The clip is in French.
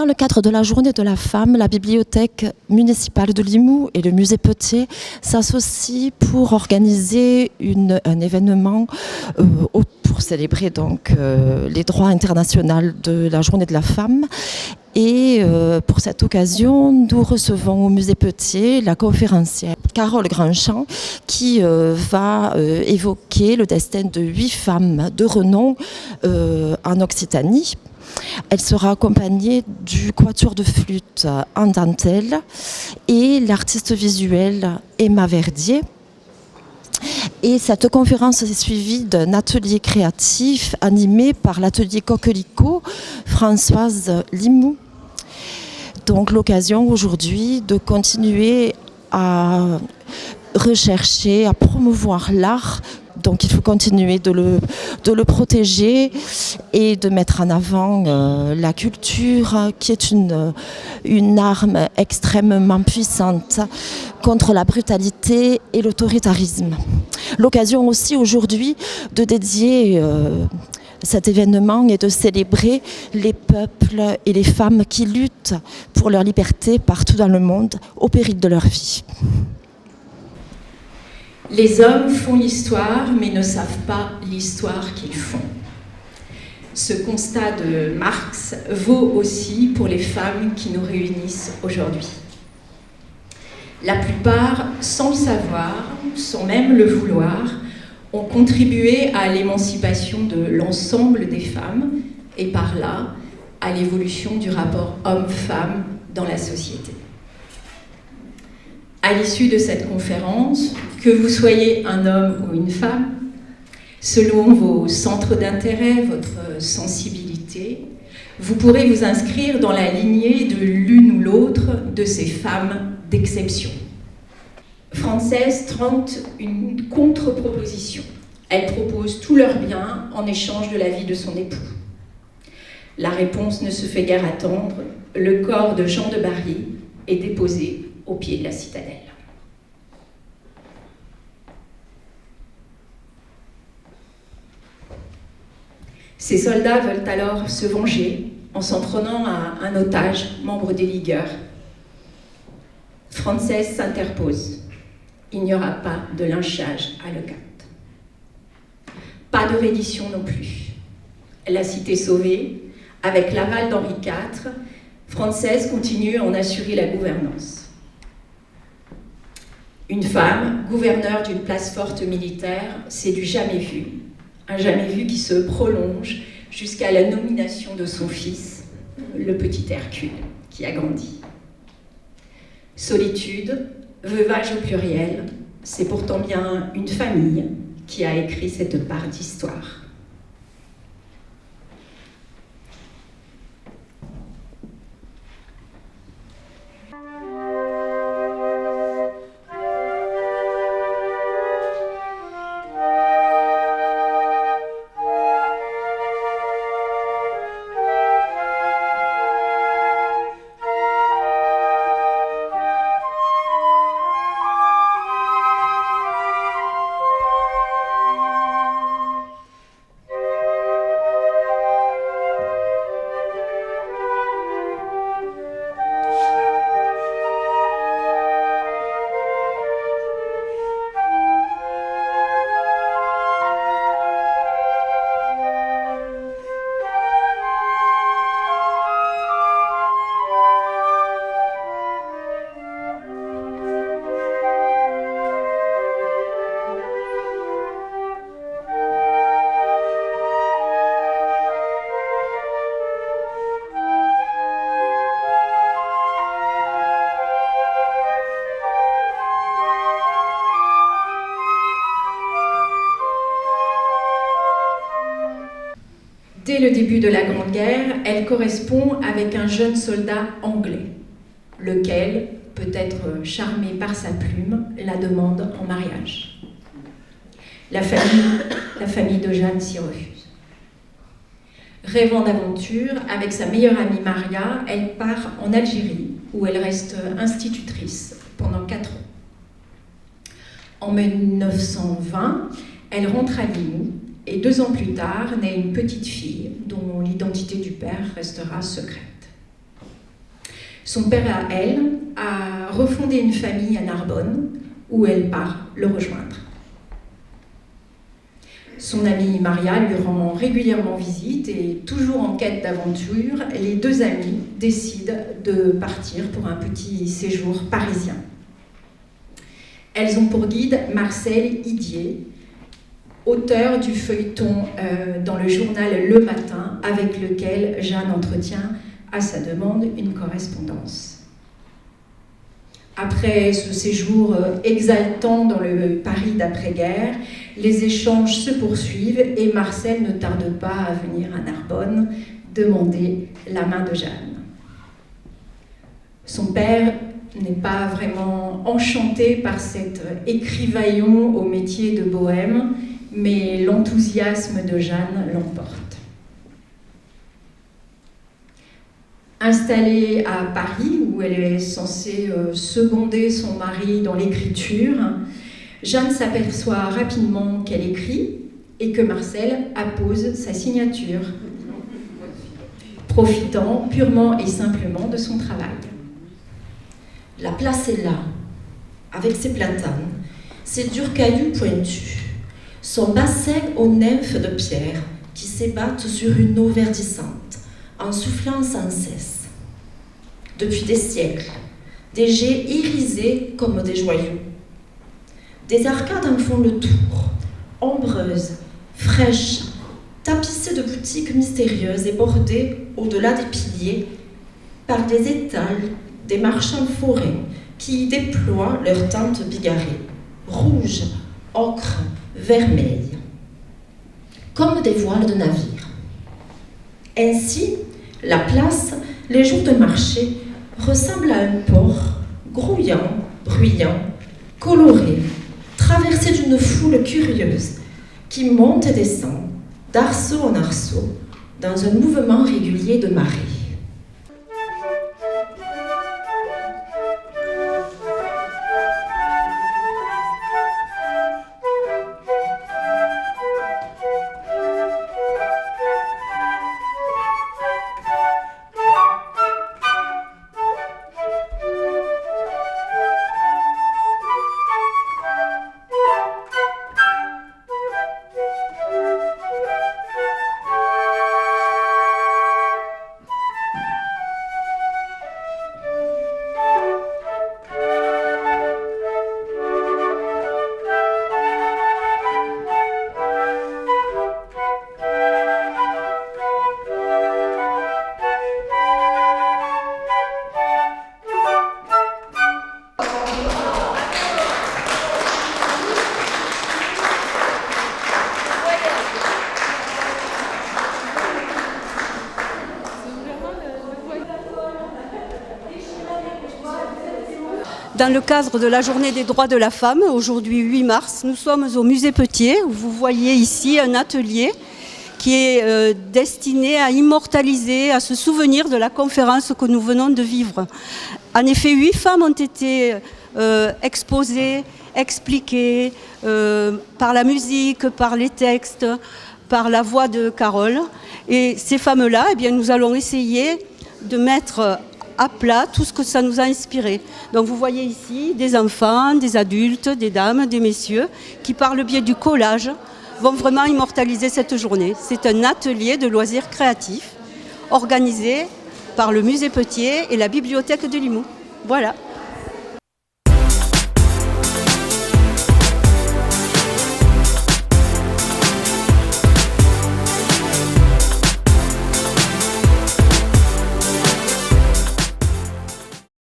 Dans le cadre de la Journée de la femme, la bibliothèque municipale de Limoux et le musée Petier s'associent pour organiser un événement pour célébrer donc les droits internationaux de la Journée de la femme. Et pour cette occasion, nous recevons au musée Petier la conférencière Carole Grandchamp qui va évoquer le destin de 8 femmes de renom en Occitanie. Elle sera accompagnée du quatuor de flûte en dentelle et l'artiste visuelle Emma Verdier. Et cette conférence est suivie d'un atelier créatif animé par l'atelier Coquelicot Françoise Limoux. Donc l'occasion aujourd'hui de continuer à rechercher, à promouvoir l'art. Donc il faut continuer de le protéger et de mettre en avant la culture qui est une arme extrêmement puissante contre la brutalité et l'autoritarisme. L'occasion aussi aujourd'hui de dédier cet événement et de célébrer les peuples et les femmes qui luttent pour leur liberté partout dans le monde au péril de leur vie. Les hommes font l'histoire, mais ne savent pas l'histoire qu'ils font. Ce constat de Marx vaut aussi pour les femmes qui nous réunissent aujourd'hui. La plupart, sans le savoir, sans même le vouloir, ont contribué à l'émancipation de l'ensemble des femmes et par là à l'évolution du rapport homme-femme dans la société. À l'issue de cette conférence, que vous soyez un homme ou une femme, selon vos centres d'intérêt, votre sensibilité, vous pourrez vous inscrire dans la lignée de l'une ou l'autre de ces femmes d'exception. Française tente une contre-proposition. Elle propose tous leurs biens en échange de la vie de son époux. La réponse ne se fait guère attendre. Le corps de Jean de Barry est déposé au pied de la citadelle. Ces soldats veulent alors se venger en s'en prenant à un otage, membre des ligueurs. Française s'interpose. Il n'y aura pas de lynchage à Leucate. Pas de reddition non plus. La cité sauvée, avec l'aval d'Henri IV, Française continue à en assurer la gouvernance. Une femme, gouverneure d'une place forte militaire, c'est du jamais vu. Un jamais vu qui se prolonge jusqu'à la nomination de son fils, le petit Hercule, qui a grandi. Solitude, veuvage au pluriel, c'est pourtant bien une famille qui a écrit cette part d'histoire. Dès le début de la Grande Guerre, elle correspond avec un jeune soldat anglais, lequel, peut-être charmé par sa plume, la demande en mariage. La famille de Jeanne s'y refuse. Rêvant d'aventure, avec sa meilleure amie Maria, elle part en Algérie, où elle reste institutrice pendant 4 ans. En 1920, elle rentre à Limoux, et 2 ans plus tard naît une petite fille dont l'identité du père restera secrète. Son père, à elle, a refondé une famille à Narbonne, où elle part le rejoindre. Son amie Maria lui rend régulièrement visite et, toujours en quête d'aventure, les deux amies décident de partir pour un petit séjour parisien. Elles ont pour guide Marcel Idier, auteur du feuilleton dans le journal Le Matin, avec lequel Jeanne entretient, à sa demande, une correspondance. Après ce séjour exaltant dans le Paris d'après-guerre, les échanges se poursuivent et Marcel ne tarde pas à venir à Narbonne demander la main de Jeanne. Son père n'est pas vraiment enchanté par cet écrivaillon au métier de bohème, mais l'enthousiasme de Jeanne l'emporte. Installée à Paris, où elle est censée seconder son mari dans l'écriture, Jeanne s'aperçoit rapidement qu'elle écrit et que Marcel appose sa signature, profitant purement et simplement de son travail. La place est là, avec ses platanes, ses durs cailloux pointus, son bassin aux nymphes de pierre qui s'ébattent sur une eau verdissante, en soufflant sans cesse. Depuis des siècles, des jets irisés comme des joyaux. Des arcades en font le tour, ombreuses, fraîches, tapissées de boutiques mystérieuses et bordées, au-delà des piliers, par des étals, des marchands forains qui y déploient leurs tentes bigarrées, rouges, ocre, vermeilles, comme des voiles de navire. Ainsi, la place, les jours de marché, ressemble à un port, grouillant, bruyant, coloré, traversé d'une foule curieuse, qui monte et descend, d'arceau en arceau, dans un mouvement régulier de marée. Dans le cadre de la Journée des droits de la femme, aujourd'hui 8 mars, nous sommes au musée Petier, où vous voyez ici un atelier qui est destiné à immortaliser, à se souvenir de la conférence que nous venons de vivre. En effet, 8 femmes ont été exposées, expliquées par la musique, par les textes, par la voix de Carole. Et ces femmes-là, eh bien, nous allons essayer de mettre à plat tout ce que ça nous a inspiré. Donc vous voyez ici des enfants, des adultes, des dames, des messieurs qui par le biais du collage vont vraiment immortaliser cette journée. C'est un atelier de loisirs créatifs organisé par le musée Petier et la bibliothèque de Limoux. Voilà.